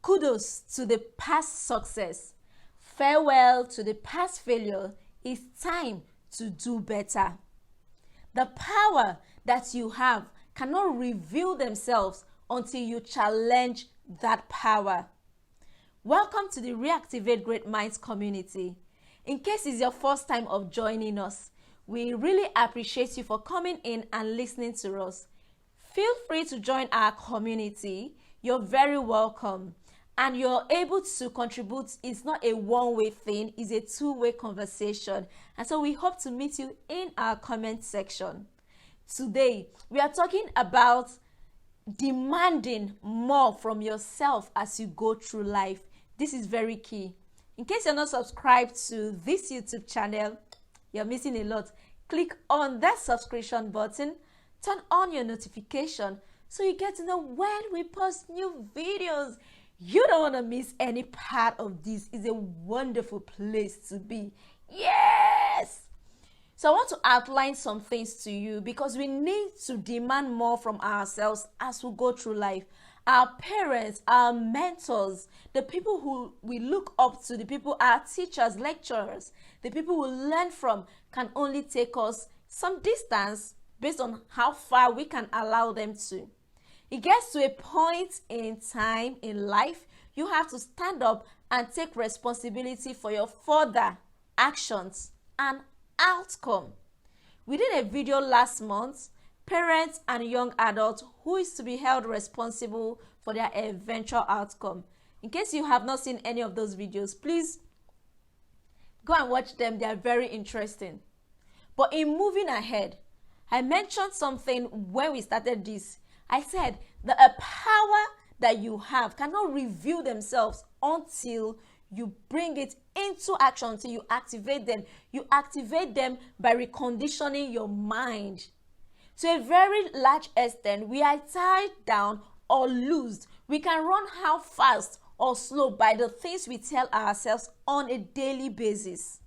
Kudos to the past success. Farewell to the past failure. It's time to do better. The power that you have cannot reveal themselves until you challenge that power. Welcome to the Reactivate Great Minds community. In case it's your first time of joining us, we really appreciate you for coming in and listening to us. Feel free to join our community. You're very welcome. And you're able to contribute. It's not a one-way thing, it's a two-way conversation. And so we hope to meet you in our comment section. Today, we are talking about demanding more from yourself as you go through life. This is very key. In case you're not subscribed to this YouTube channel, you're missing a lot. Click on that subscription button, turn on your notification so you get to know when we post new videos. You don't want to miss any part of this. It's a wonderful place to be. Yes! So I want to outline some things to you because we need to demand more from ourselves as we go through life. Our parents, our mentors, the people who we look up to, the people, our teachers, lecturers, the people we learn from can only take us some distance based on how far we can allow them to. It gets to a point in time in life, you have to stand up and take responsibility for your further actions and outcome. We did a video last month, parents and young adults who is to be held responsible for their eventual outcome. In case you have not seen any of those videos, please go and watch them. They are very interesting. But in moving ahead, I mentioned something when we started this. I said the power that you have cannot reveal themselves until you bring it into action, until you activate them. You activate them by reconditioning your mind. To a very large extent, we are tied down or loosed. We can run how fast or slow by the things we tell ourselves on a daily basis.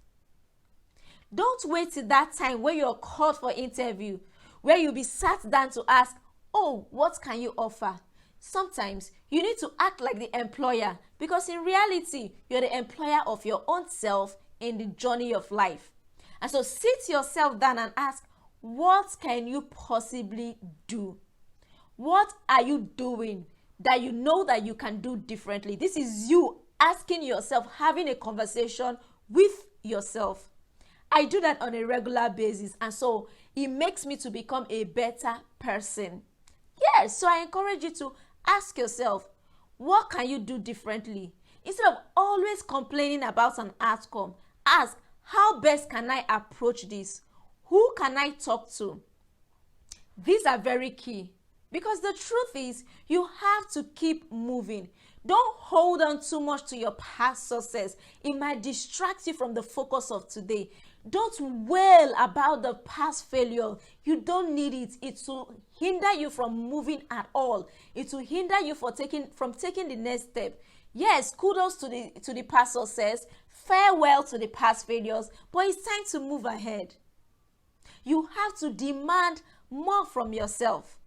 Don't wait till that time when you're called for interview, where you'll be sat down to ask, oh, what can you offer? Sometimes you need to act like the employer because in reality, you're the employer of your own self in the journey of life. And so sit yourself down and ask, what can you possibly do? What are you doing that you know that you can do differently? This is you asking yourself, having a conversation with yourself. I do that on a regular basis, and so it makes me to become a better person. Yes, so I encourage you to ask yourself, what can you do differently? Instead of always complaining about an outcome, ask, how best can I approach this? Who can I talk to? These are very key because the truth is you have to keep moving. Don't hold on too much to your past success. It might distract you from the focus of today. Don't wail about the past failure. You don't need it. It will hinder you from moving at all. It will hinder you from taking the next step. Yes, kudos to the past success. Farewell to the past failures. But it's time to move ahead. You have to demand more from yourself.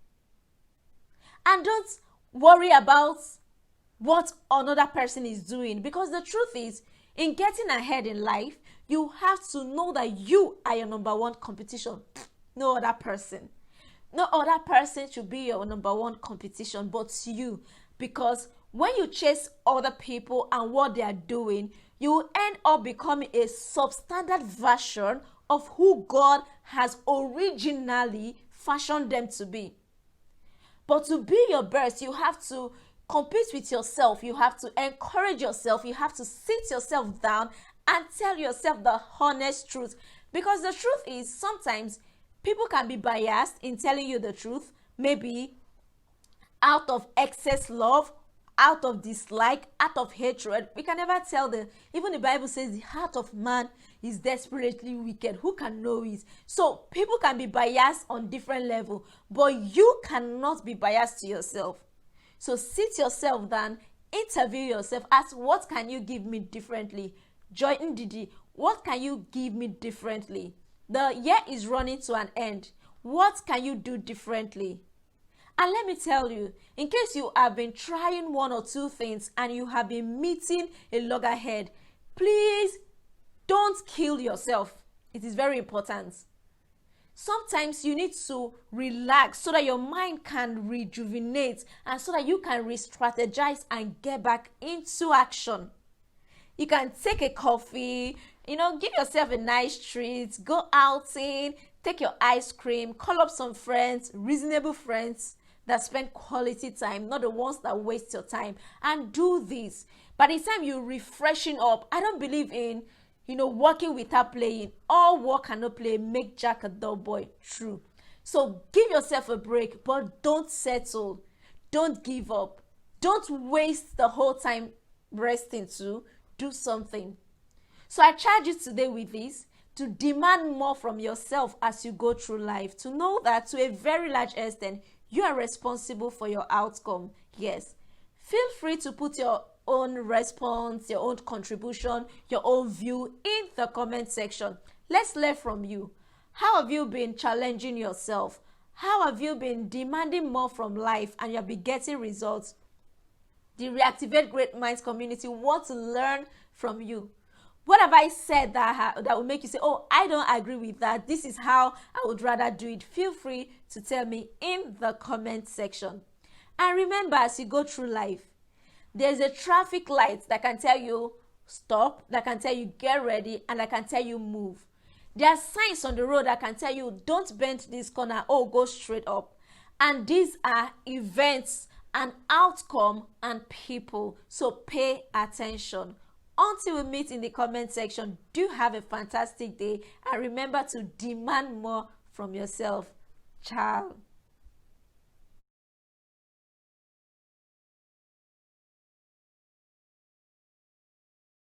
And don't worry about what another person is doing, because the truth is, in getting ahead in life, you have to know that you are your number one competition. No other person. No other person should be your number one competition but you. Because when you chase other people and what they are doing, you will end up becoming a substandard version of who God has originally fashioned them to be. But to be your best, you have to compete with yourself. You have to encourage yourself. You have to sit yourself down and tell yourself the honest truth. Because the truth is, sometimes people can be biased in telling you the truth, maybe out of excess love, out of dislike, out of hatred. We can never tell even the Bible says the heart of man is desperately wicked. Who can know it? So people can be biased on different levels, but you cannot be biased to yourself. So sit yourself down, interview yourself, ask, what can you give me differently? Join Ndidi, what can you give me differently? The year is running to an end. What can you do differently? And let me tell you, in case you have been trying one or two things and you have been meeting a loggerhead, please don't kill yourself. It is very important. Sometimes you need to relax so that your mind can rejuvenate and so that you can re-strategize and get back into action. You can take a coffee, give yourself a nice treat, go outing, take your ice cream, call up some friends, reasonable friends that spend quality time, not the ones that waste your time, and do this. By the time you're refreshing up, I don't believe in working without playing. All work and no play make Jack a dull boy. True. So give yourself a break, but don't settle. Don't give up. Don't waste the whole time resting to do something. So I charge you today with this, to demand more from yourself as you go through life, to know that to a very large extent, you are responsible for your outcome. Yes. Feel free to put your own response, your own contribution, your own view in the comment section. Let's learn from you. How have you been challenging yourself? How have you been demanding more from life and you have been getting results? The Reactivate Great Minds community want to learn from you. What have I said that will make you say, oh, I don't agree with that. This is how I would rather do it. Feel free to tell me in the comment section. And remember, as you go through life, there's a traffic light that can tell you stop, that can tell you get ready, and that can tell you move. There are signs on the road that can tell you don't bend this corner, oh, go straight up. And these are events and outcome and people. So pay attention. Until we meet in the comment section, do have a fantastic day and remember to demand more from yourself. Ciao.